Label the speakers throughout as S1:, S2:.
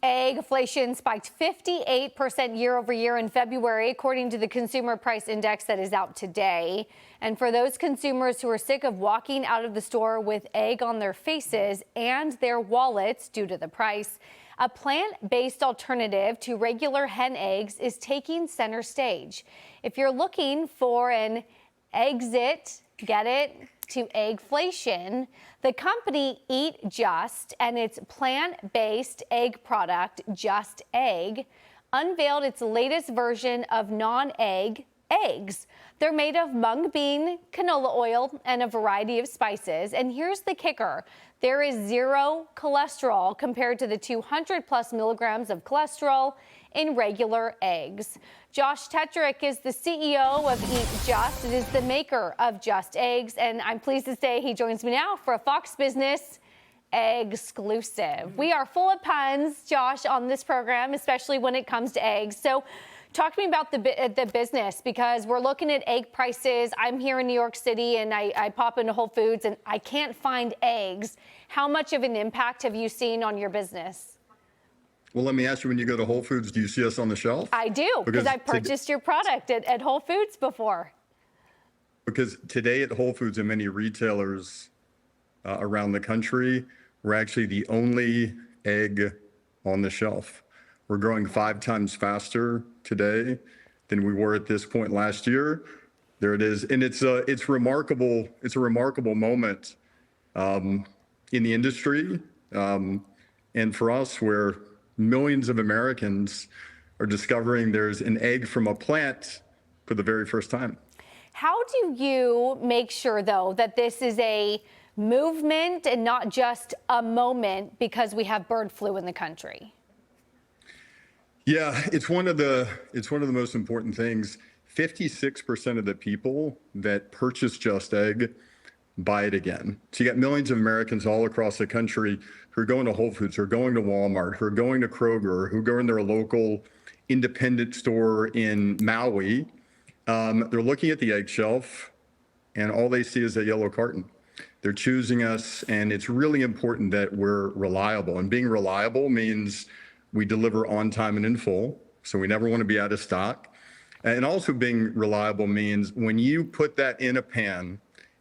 S1: Eggflation spiked 58% year over year in February, according to the Consumer Price Index that is out today. And for those consumers who are sick of walking out of the store with egg on their faces and their wallets due to the price, a plant-based alternative to regular hen eggs is taking center stage. If you're looking for an exit, get it, to eggflation, the company Eat Just and its plant-based egg product, Just Egg, unveiled its latest version of non-egg eggs. They're made of mung bean, canola oil, and a variety of spices. And here's the kicker. There is zero cholesterol compared to the 200 plus milligrams of cholesterol in regular eggs. Josh Tetrick is the CEO of Eat Just. It is the maker of Just Eggs, and I'm pleased to say he joins me now for a Fox Business exclusive. We are full of puns, Josh, on this program, especially when it comes to eggs. So talk to me about the business, because we're looking at egg prices. I'm here in New York City, and I pop into Whole Foods, and I can't find eggs. How much of an impact have you seen on your business?
S2: Well, let me ask you, when you go to Whole Foods, do you see us on the shelf?
S1: I do, because I've purchased your product at Whole Foods before.
S2: Because today at Whole Foods and many retailers around the country, we're actually the only egg on the shelf. We're growing 5 times faster today than we were at this point last year. There it is. And it's remarkable. It's a remarkable moment in the industry. And for us, where millions of Americans are discovering there's an egg from a plant for the very first time.
S1: How do you make sure, though, that this is a movement and not just a moment because we have bird flu in the country?
S2: Yeah, it's one of the most important things. 56% of the people that purchase Just Egg buy it again. So you got millions of Americans all across the country who are going to Whole Foods, who are going to Walmart, who are going to Kroger, who go in their local independent store in Maui. They're looking at the egg shelf, and all they see is a yellow carton. They're choosing us, and it's really important that we're reliable. And being reliable means we deliver on time and in full, so we never want to be out of stock. And also being reliable means when you put that in a pan,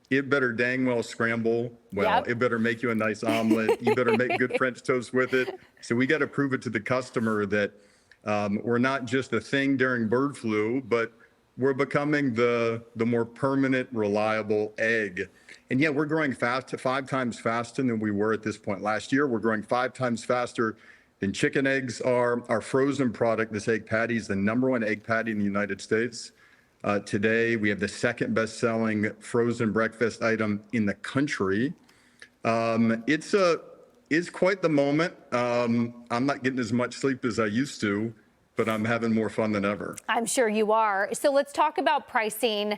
S2: it better dang well scramble well. Yep. It better make you a nice omelet. You better make good French toast with it. So we got to prove it to the customer that we're not just a thing during bird flu, but we're becoming the more permanent, reliable egg. And yeah, we're growing 5 times faster than we were at this point last year. We're growing 5 times faster than chicken eggs are. Our frozen product, this egg patty, is the #1 egg patty in the United States. Today, we have the second best-selling frozen breakfast item in the country. It's quite the moment. I'm not getting as much sleep as I used to, but I'm having more fun than ever.
S1: I'm sure you are. So let's talk about pricing.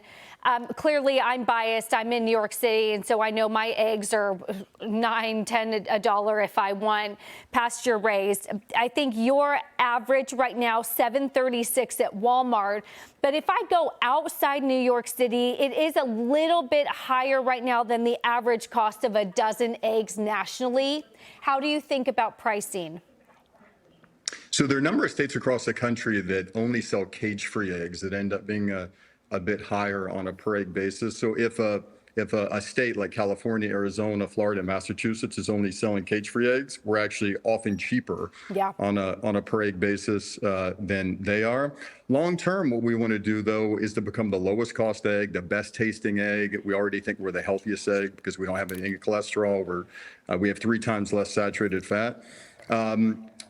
S1: Clearly, I'm biased. I'm in New York City, and so I know my eggs are $9, $10, $1 if I want pasture raised. I think your average right now, $7.36 at Walmart. But if I go outside New York City, it is a little bit higher right now than the average cost of a dozen eggs nationally. How do you think about pricing?
S2: So there are a number of states across the country that only sell cage-free eggs that end up being a bit higher on a per egg basis. So if a state like California, Arizona, Florida, Massachusetts is only selling cage-free eggs, we're actually often cheaper on a per egg basis than they are. Long term, what we want to do, though, is to become the lowest cost egg, the best tasting egg. We already think we're the healthiest egg because we don't have any cholesterol. We have 3 times less saturated fat.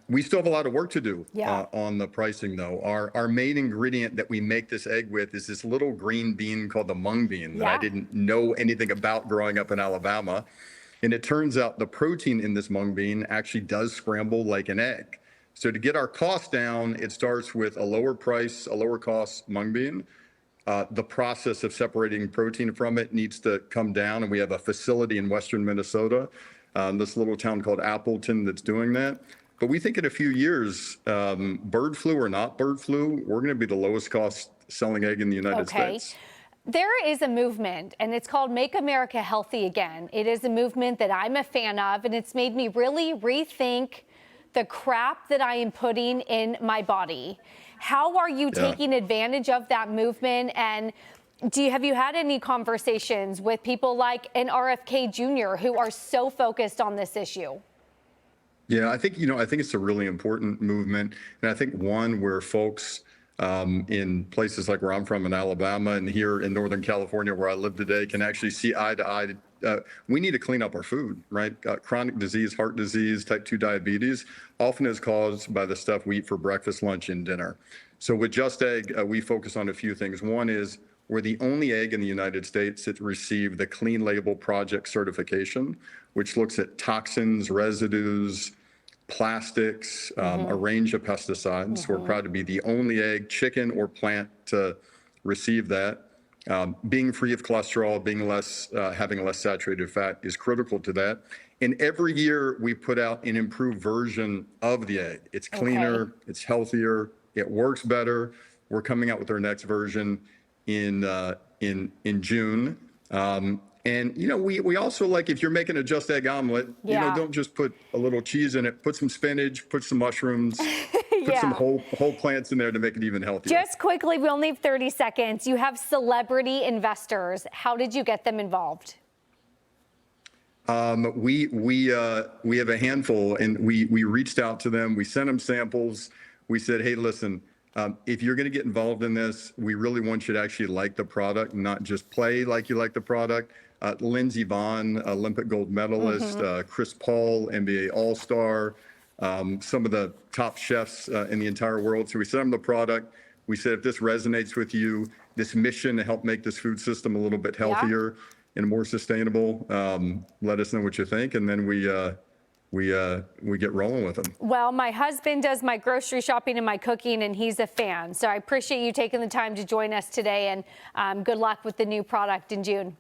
S2: We still have a lot of work to do on the pricing, though. Our main ingredient that we make this egg with is this little green bean called the mung bean that I didn't know anything about growing up in Alabama. And it turns out the protein in this mung bean actually does scramble like an egg. So to get our cost down, it starts with a lower price, a lower cost mung bean. The process of separating protein from it needs to come down, and we have a facility in western Minnesota, this little town called Appleton, that's doing that. But we think in a few years, bird flu or not bird flu, we're going to be the lowest cost selling egg in the United States.
S1: There is a movement, and it's called Make America Healthy Again. It is a movement that I'm a fan of, and it's made me really rethink the crap that I am putting in my body. How are you taking advantage of that movement? And have you had any conversations with people like an RFK Jr. who are so focused on this issue?
S2: Yeah, I think, I think it's a really important movement. And I think one where folks in places like where I'm from in Alabama and here in Northern California, where I live today, can actually see eye to eye. We need to clean up our food, right? Chronic disease, heart disease, type 2 diabetes often is caused by the stuff we eat for breakfast, lunch, and dinner. So with Just Egg, we focus on a few things. One is we're the only egg in the United States that received the Clean Label Project certification, which looks at toxins, residues, plastics, a range of pesticides. We're proud to be the only egg, chicken, or plant to receive that. Being free of cholesterol, being having less saturated fat is critical to that. And every year we put out an improved version of the egg. It's cleaner, it's healthier, it works better. We're coming out with our next version in June. And, we also like, if you're making a Just Egg omelet, don't just put a little cheese in it, put some spinach, put some mushrooms, put some whole plants in there to make it even healthier.
S1: Just quickly, we only have 30 seconds. You have celebrity investors. How did you get them involved?
S2: We have a handful, and we reached out to them. We sent them samples. We said, hey, listen, if you're going to get involved in this, we really want you to actually like the product, not just play like you like the product. Lindsey Vonn, Olympic gold medalist, Chris Paul, NBA All-Star, some of the top chefs in the entire world. So we sent them the product. We said, if this resonates with you, this mission to help make this food system a little bit healthier and more sustainable, let us know what you think. And then we get rolling with them.
S1: Well, my husband does my grocery shopping and my cooking, and he's a fan. So I appreciate you taking the time to join us today, and good luck with the new product in June.